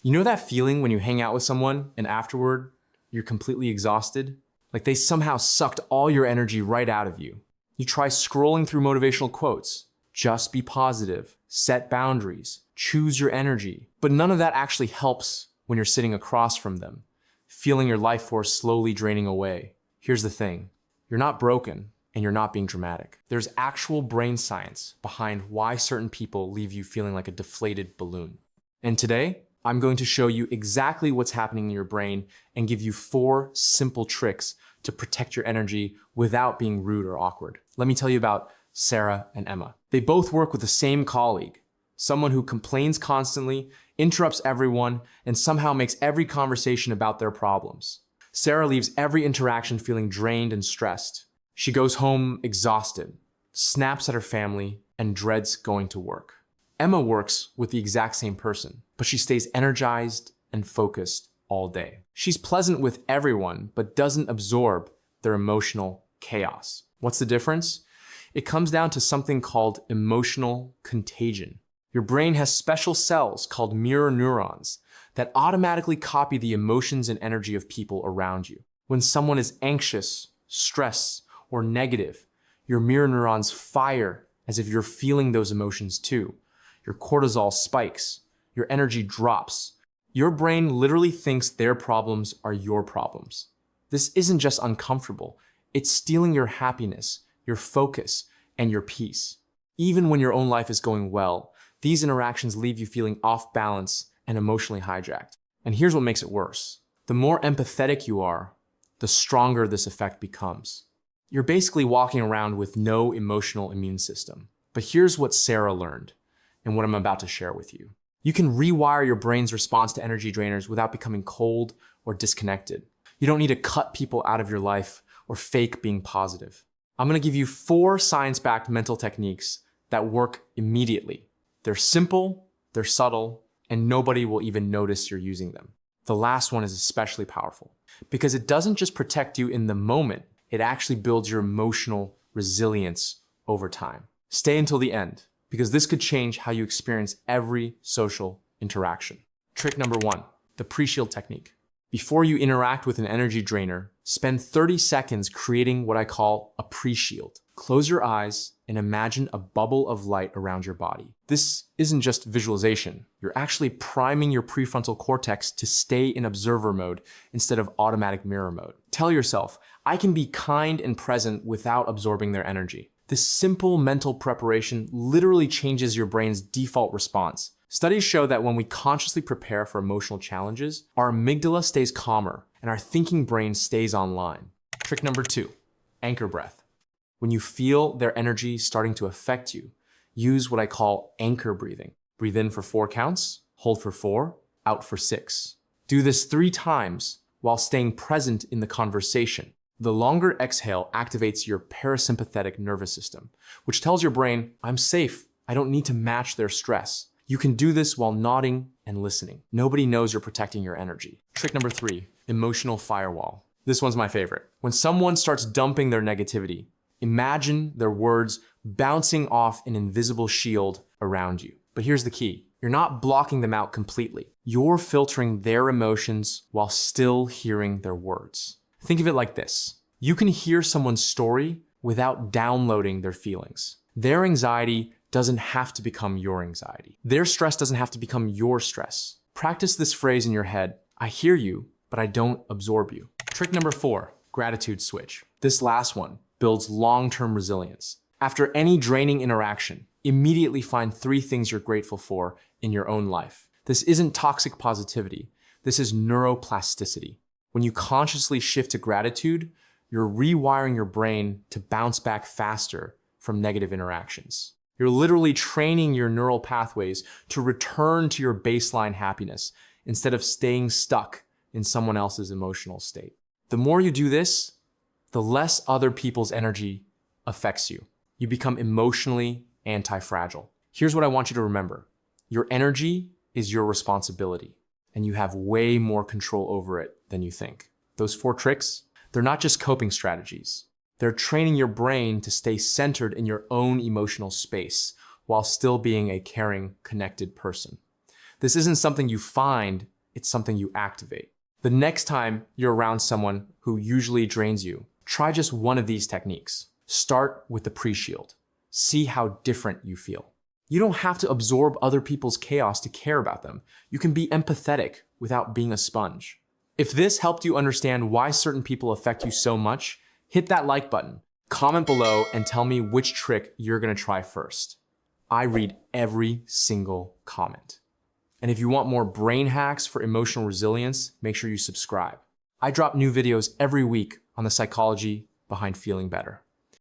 You know that feeling when you hang out with someone and afterward, you're completely exhausted? Like they somehow sucked all your energy right out of you. You try scrolling through motivational quotes. Just be positive, set boundaries, choose your energy. But none of that actually helps when you're sitting across from them, feeling your life force slowly draining away. Here's the thing, you're not broken and you're not being dramatic. There's actual brain science behind why certain people leave you feeling like a deflated balloon. And today, I'm going to show you exactly what's happening in your brain and give you 4 simple tricks to protect your energy without being rude or awkward. Let me tell you about Sarah and Emma. They both work with the same colleague, someone who complains constantly, interrupts everyone, and somehow makes every conversation about their problems. Sarah leaves every interaction feeling drained and stressed. She goes home exhausted, snaps at her family, and dreads going to work. Emma works with the exact same person, but she stays energized and focused all day. She's pleasant with everyone, but doesn't absorb their emotional chaos. What's the difference? It comes down to something called emotional contagion. Your brain has special cells called mirror neurons that automatically copy the emotions and energy of people around you. When someone is anxious, stressed, or negative, your mirror neurons fire as if you're feeling those emotions too. Your cortisol spikes, your energy drops. Your brain literally thinks their problems are your problems. This isn't just uncomfortable, it's stealing your happiness, your focus, and your peace. Even when your own life is going well, these interactions leave you feeling off balance and emotionally hijacked. And here's what makes it worse. The more empathetic you are, the stronger this effect becomes. You're basically walking around with no emotional immune system. But here's what Sarah learned, and what I'm about to share with you. You can rewire your brain's response to energy drainers without becoming cold or disconnected. You don't need to cut people out of your life or fake being positive. I'm going to give you 4 science-backed mental techniques that work immediately. They're simple, they're subtle, and nobody will even notice you're using them. The last one is especially powerful because it doesn't just protect you in the moment, it actually builds your emotional resilience over time. Stay until the end, because this could change how you experience every social interaction. Trick number 1, the pre-shield technique. Before you interact with an energy drainer, spend 30 seconds creating what I call a pre-shield. Close your eyes and imagine a bubble of light around your body. This isn't just visualization. You're actually priming your prefrontal cortex to stay in observer mode instead of automatic mirror mode. Tell yourself, I can be kind and present without absorbing their energy. This simple mental preparation literally changes your brain's default response. Studies show that when we consciously prepare for emotional challenges, our amygdala stays calmer and our thinking brain stays online. Trick number 2, anchor breath. When you feel their energy starting to affect you, use what I call anchor breathing. Breathe in for 4 counts, hold for 4, out for 6. Do this 3 times while staying present in the conversation. The longer exhale activates your parasympathetic nervous system, which tells your brain, I'm safe, I don't need to match their stress. You can do this while nodding and listening. Nobody knows you're protecting your energy. Trick number 3, emotional firewall. This one's my favorite. When someone starts dumping their negativity, imagine their words bouncing off an invisible shield around you. But here's the key. You're not blocking them out completely. You're filtering their emotions while still hearing their words. Think of it like this. You can hear someone's story without downloading their feelings. Their anxiety doesn't have to become your anxiety. Their stress doesn't have to become your stress. Practice this phrase in your head. I hear you, but I don't absorb you. Trick number 4, gratitude switch. This last one builds long-term resilience. After any draining interaction, immediately find 3 things you're grateful for in your own life. This isn't toxic positivity. This is neuroplasticity. When you consciously shift to gratitude, you're rewiring your brain to bounce back faster from negative interactions. You're literally training your neural pathways to return to your baseline happiness instead of staying stuck in someone else's emotional state. The more you do this, the less other people's energy affects you. You become emotionally anti-fragile. Here's what I want you to remember. Your energy is your responsibility, and you have way more control over it than you think. Those 4 tricks, they're not just coping strategies. They're training your brain to stay centered in your own emotional space while still being a caring, connected person. This isn't something you find it's something you activate. The next time you're around someone who usually drains you, try just one of these techniques. Start with the pre-shield. See how different you feel. You don't have to absorb other people's chaos to care about them. You can be empathetic without being a sponge. If this helped you understand why certain people affect you so much, hit that like button, comment below, and tell me which trick you're gonna try first. I read every single comment. And if you want more brain hacks for emotional resilience, make sure you subscribe. I drop new videos every week on the psychology behind feeling better.